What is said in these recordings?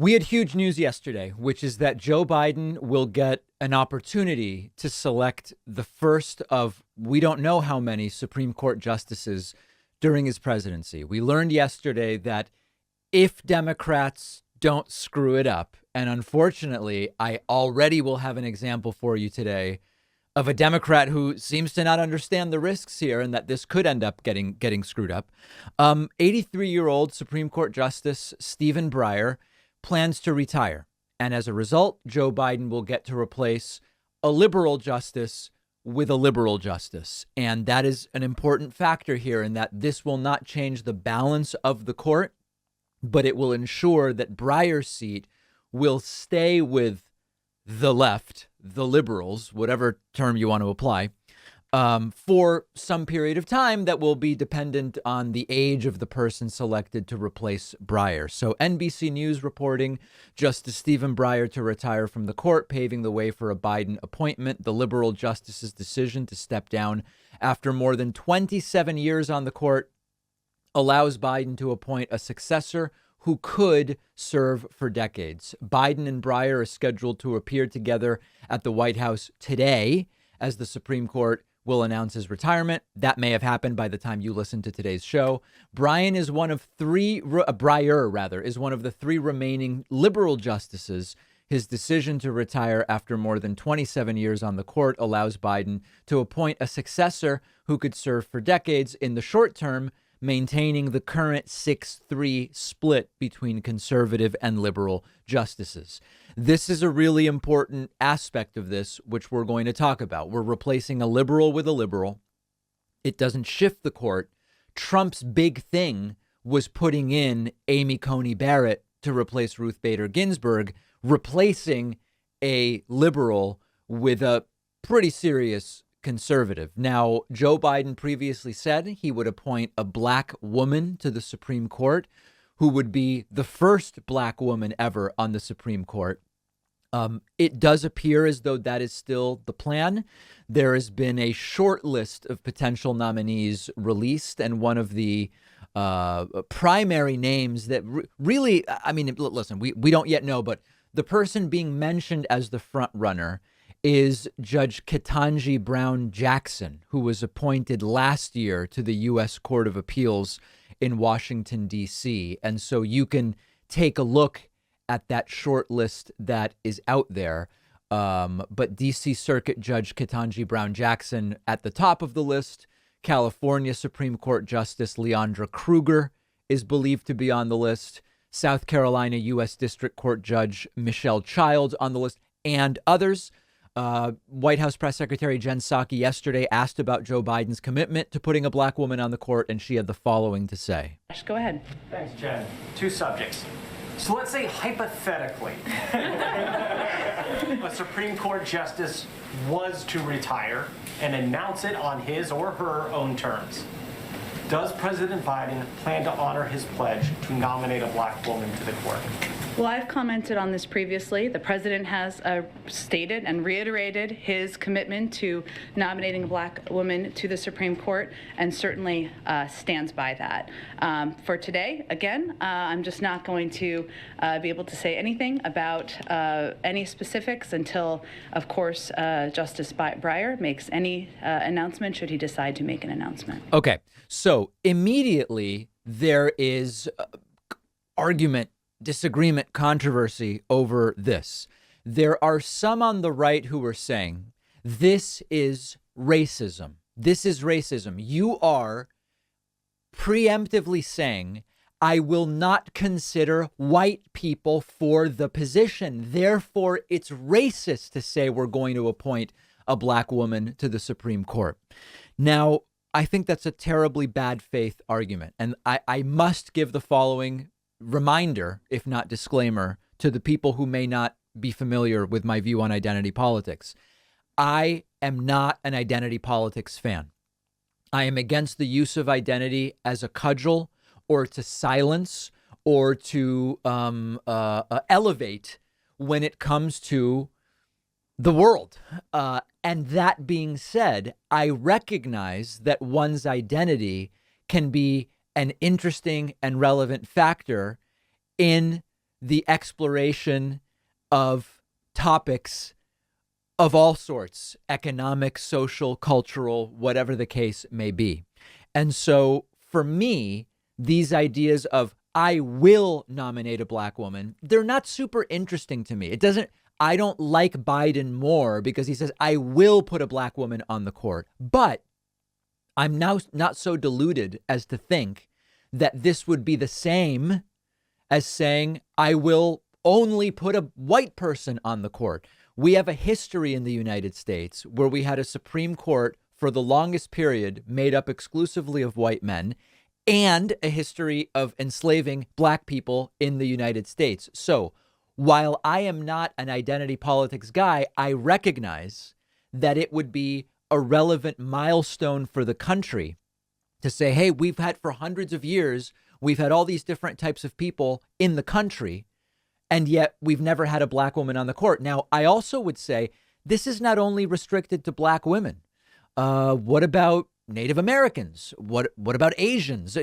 We had huge news yesterday, which is that Joe Biden will get an opportunity to select the first of we don't know how many Supreme Court justices during his presidency. We learned yesterday that if Democrats don't screw it up, and unfortunately, I already will have an example for you today of a Democrat who seems to not understand the risks here and that this could end up getting screwed up. 83-year-old Supreme Court Justice Stephen Breyer plans to retire. And as a result, Joe Biden will get to replace a liberal justice with a liberal justice. And that is an important factor here in that this will not change the balance of the court, but it will ensure that Breyer's seat will stay with the left, the liberals, whatever term you want to apply, for some period of time that will be dependent on the age of the person selected to replace Breyer. So NBC News reporting Justice Stephen Breyer to retire from the court, paving the way for a Biden appointment. The liberal justice's decision to step down after more than 27 years on the court allows Biden to appoint a successor who could serve for decades. Biden and Breyer are scheduled to appear together at the White House today as the Supreme Court will announce his retirement. That may have happened by the time you listen to today's show. Breyer is one of the three remaining liberal justices. His decision to retire after more than 27 years on the court allows Biden to appoint a successor who could serve for decades in the short term, maintaining the current 6-3 split between conservative and liberal justices. This is a really important aspect of this, which we're going to talk about. We're replacing a liberal with a liberal. It doesn't shift the court. Trump's big thing was putting in Amy Coney Barrett to replace Ruth Bader Ginsburg, replacing a liberal with a pretty serious conservative. Now, Joe Biden previously said he would appoint a black woman to the Supreme Court, who would be the first black woman ever on the Supreme Court. It does appear as though that is still the plan. There has been a short list of potential nominees released, and one of the primary names that really, I mean, listen, we don't yet know, but the person being mentioned as the front runner is Judge Ketanji Brown Jackson, who was appointed last year to the U.S. Court of Appeals in Washington, D.C. And so you can take a look at that short list that is out there. But D.C. Circuit Judge Ketanji Brown Jackson at the top of the list. California Supreme Court Justice Leandra Kruger is believed to be on the list. South Carolina U.S. District Court Judge Michelle Childs on the list, and others. White House Press Secretary Jen Psaki yesterday asked about Joe Biden's commitment to putting a black woman on the court, and she had the following to say. Go ahead. Thanks, Jen. Two subjects. So let's say hypothetically, a Supreme Court justice was to retire and announce it on his or her own terms. Does President Biden plan to honor his pledge to nominate a black woman to the court? Well, I've commented on this previously. The president has stated and reiterated his commitment to nominating a black woman to the Supreme Court, and certainly stands by that. For today, again, I'm just not going to be able to say anything about any specifics until, of course, Justice Breyer makes any announcement, should he decide to make an announcement. Okay, so immediately there is argument, disagreement, controversy over this. There are some on the right who are saying this is racism. This is racism. You are preemptively saying, I will not consider white people for the position. Therefore, it's racist to say we're going to appoint a black woman to the Supreme Court. Now, I think that's a terribly bad faith argument. And I must give the following reminder, if not disclaimer, to the people who may not be familiar with my view on identity politics. I am not an identity politics fan. I am against the use of identity as a cudgel or to silence or to elevate when it comes to the world. And that being said, I recognize that one's identity can be an interesting and relevant factor in the exploration of topics of all sorts, economic, social, cultural, whatever the case may be. And so for me, these ideas of I will nominate a black woman, they're not super interesting to me. I don't like Biden more because he says, I will put a black woman on the court. But I'm now not so deluded as to think that this would be the same as saying, I will only put a white person on the court. We have a history in the United States where we had a Supreme Court for the longest period made up exclusively of white men, and a history of enslaving black people in the United States. So while I am not an identity politics guy, I recognize that it would be a relevant milestone for the country to say, hey, we've had for hundreds of years, we've had all these different types of people in the country, and yet we've never had a black woman on the court. Now, I also would say this is not only restricted to black women. What about Native Americans? What about Asians?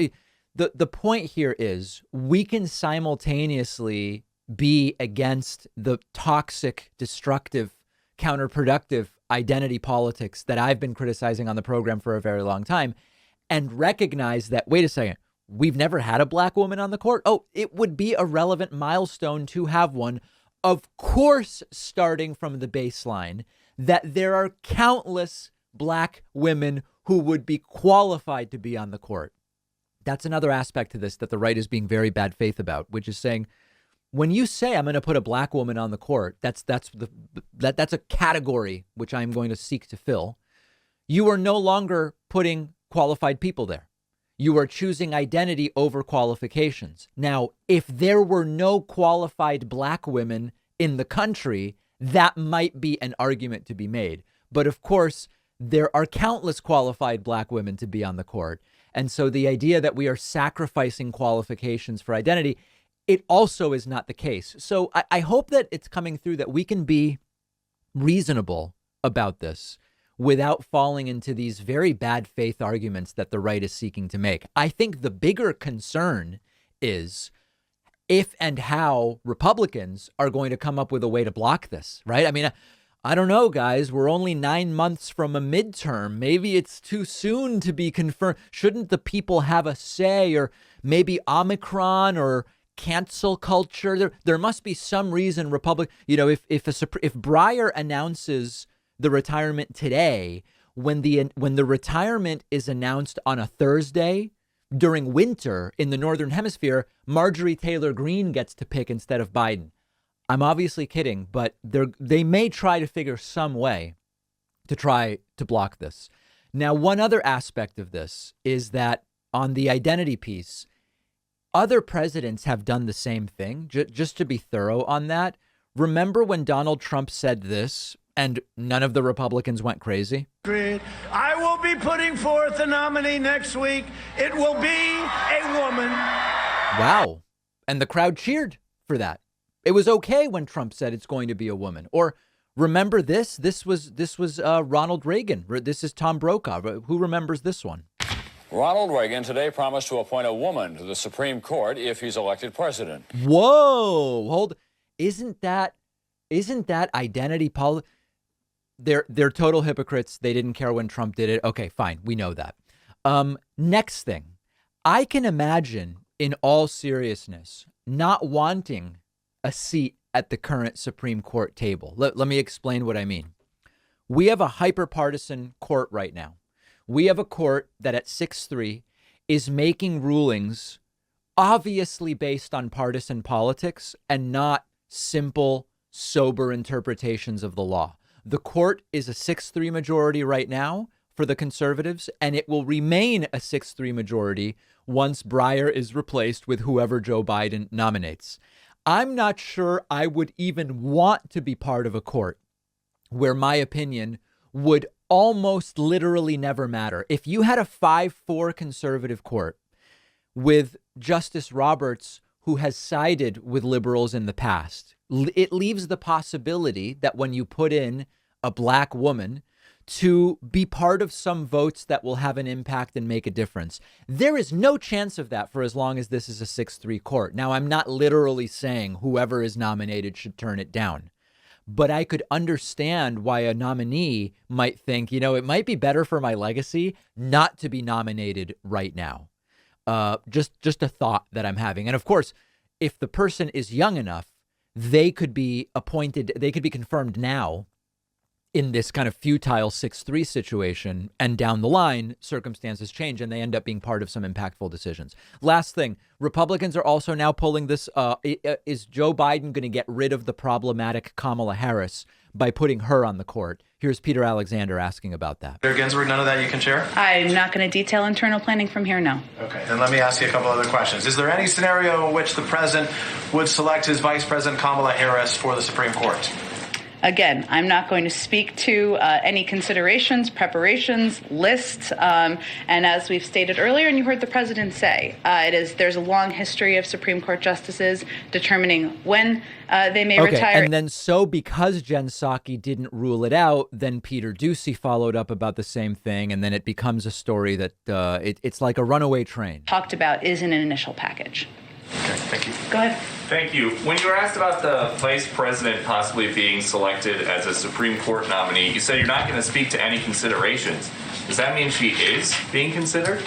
The point here is we can simultaneously be against the toxic, destructive, counterproductive identity politics that I've been criticizing on the program for a very long time and recognize that, wait a second, we've never had a black woman on the court. Oh, it would be a relevant milestone to have one. Of course, starting from the baseline that there are countless black women who would be qualified to be on the court. That's another aspect to this that the right is being very bad faith about, which is saying, when you say I'm going to put a black woman on the court, that's a category which I'm going to seek to fill. You are no longer putting qualified people there. You are choosing identity over qualifications. Now, if there were no qualified black women in the country, that might be an argument to be made. But of course, there are countless qualified black women to be on the court. And so the idea that we are sacrificing qualifications for identity, it also is not the case. So I hope that it's coming through that we can be reasonable about this without falling into these very bad faith arguments that the right is seeking to make. I think the bigger concern is if and how Republicans are going to come up with a way to block this, right? I mean, I don't know, guys. We're only 9 months from a midterm. Maybe it's too soon to be confirmed. Shouldn't the people have a say? Or maybe Omicron or cancel culture? There must be some reason if Breyer announces the retirement today, when the retirement is announced on a Thursday during winter in the Northern Hemisphere, Marjorie Taylor Greene gets to pick instead of Biden. I'm obviously kidding, but they may try to figure some way to try to block this. Now, one other aspect of this is that on the identity piece, other presidents have done the same thing. Just to be thorough on that, remember when Donald Trump said this and none of the Republicans went crazy? I will be putting forth a nominee next week. It will be a woman. Wow. And the crowd cheered for that. It was okay when Trump said it's going to be a woman. Or remember this? This was Ronald Reagan. This is Tom Brokaw. Who remembers this one? Ronald Reagan today promised to appoint a woman to the Supreme Court if he's elected president. Whoa, isn't that identity politics? They're total hypocrites. They didn't care when Trump did it. Okay, fine. We know that. Next thing, I can imagine in all seriousness not wanting a seat at the current Supreme Court table. Let me explain what I mean. We have a hyper-partisan court right now. We have a court that at 6-3 is making rulings obviously based on partisan politics and not simple, sober interpretations of the law. The court is a 6-3 majority right now for the conservatives, and it will remain a 6-3 majority once Breyer is replaced with whoever Joe Biden nominates. I'm not sure I would even want to be part of a court where my opinion would almost literally never matter. If you had a 5-4 conservative court with Justice Roberts, who has sided with liberals in the past, it leaves the possibility that when you put in a black woman to be part of some votes that will have an impact and make a difference. There is no chance of that for as long as this is a 6-3 court. Now, I'm not literally saying whoever is nominated should turn it down, but I could understand why a nominee might think, it might be better for my legacy not to be nominated right now. Just a thought that I'm having. And of course, if the person is young enough, they could be appointed, they could be confirmed now in this kind of futile 6-3 situation, and down the line, circumstances change and they end up being part of some impactful decisions. Last thing, Republicans are also now pulling this. Is Joe Biden going to get rid of the problematic Kamala Harris by putting her on the court? Here's Peter Alexander asking about that. Mayor Ginsburg, none of that you can share? I'm not going to detail internal planning from here, no. Okay, then let me ask you a couple other questions. Is there any scenario in which the president would select his Vice President Kamala Harris for the Supreme Court? Again, I'm not going to speak to any considerations, preparations, lists, and as we've stated earlier, and you heard the president say, there's a long history of Supreme Court justices determining when they may retire. And then because Jen Psaki didn't rule it out, then Peter Doocy followed up about the same thing, and then it becomes a story that it's like a runaway train. Talked about is in an initial package. Okay, thank you. Go ahead. Thank you. When you were asked about the vice president possibly being selected as a Supreme Court nominee, you said you're not going to speak to any considerations. Does that mean she is being considered?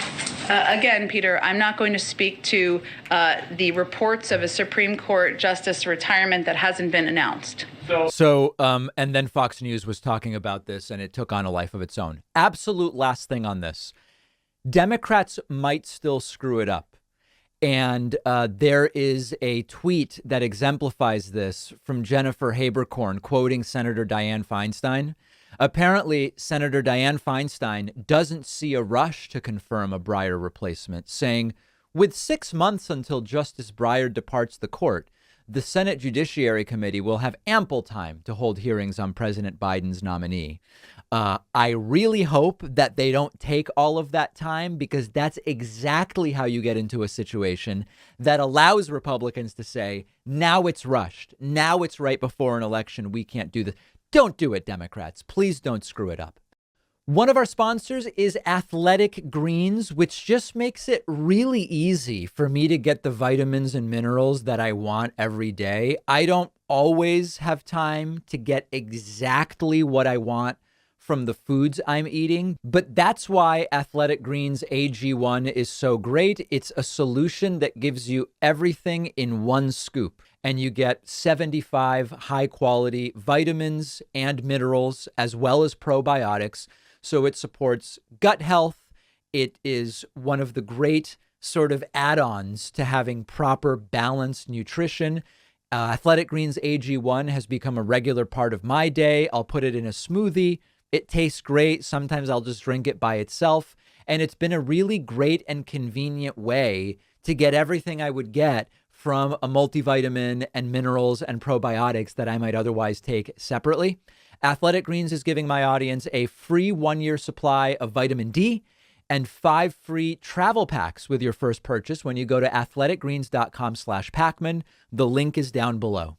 Again, Peter, I'm not going to speak to the reports of a Supreme Court justice retirement that hasn't been announced. And then Fox News was talking about this, and it took on a life of its own. Absolute last thing on this. Democrats might still screw it up. And there is a tweet that exemplifies this from Jennifer Haberkorn, quoting Senator Dianne Feinstein. Apparently, Senator Dianne Feinstein doesn't see a rush to confirm a Breyer replacement, saying, with 6 months until Justice Breyer departs the court, the Senate Judiciary Committee will have ample time to hold hearings on President Biden's nominee. I really hope that they don't take all of that time, because that's exactly how you get into a situation that allows Republicans to say, now it's rushed. Now it's right before an election. We can't do this. Don't do it, Democrats. Please don't screw it up. One of our sponsors is Athletic Greens, which just makes it really easy for me to get the vitamins and minerals that I want every day. I don't always have time to get exactly what I want from the foods I'm eating, but that's why Athletic Greens AG1 is so great. It's a solution that gives you everything in one scoop, and you get 75 high quality vitamins and minerals, as well as probiotics. So it supports gut health. It is one of the great sort of add-ons to having proper balanced nutrition. Athletic Greens AG1 has become a regular part of my day. I'll put it in a smoothie. It tastes great. Sometimes I'll just drink it by itself. And it's been a really great and convenient way to get everything I would get from a multivitamin and minerals and probiotics that I might otherwise take separately. Athletic Greens is giving my audience a free 1-year supply of vitamin D and 5 free travel packs with your first purchase when you go to athleticgreens.com/Pacman. The link is down below.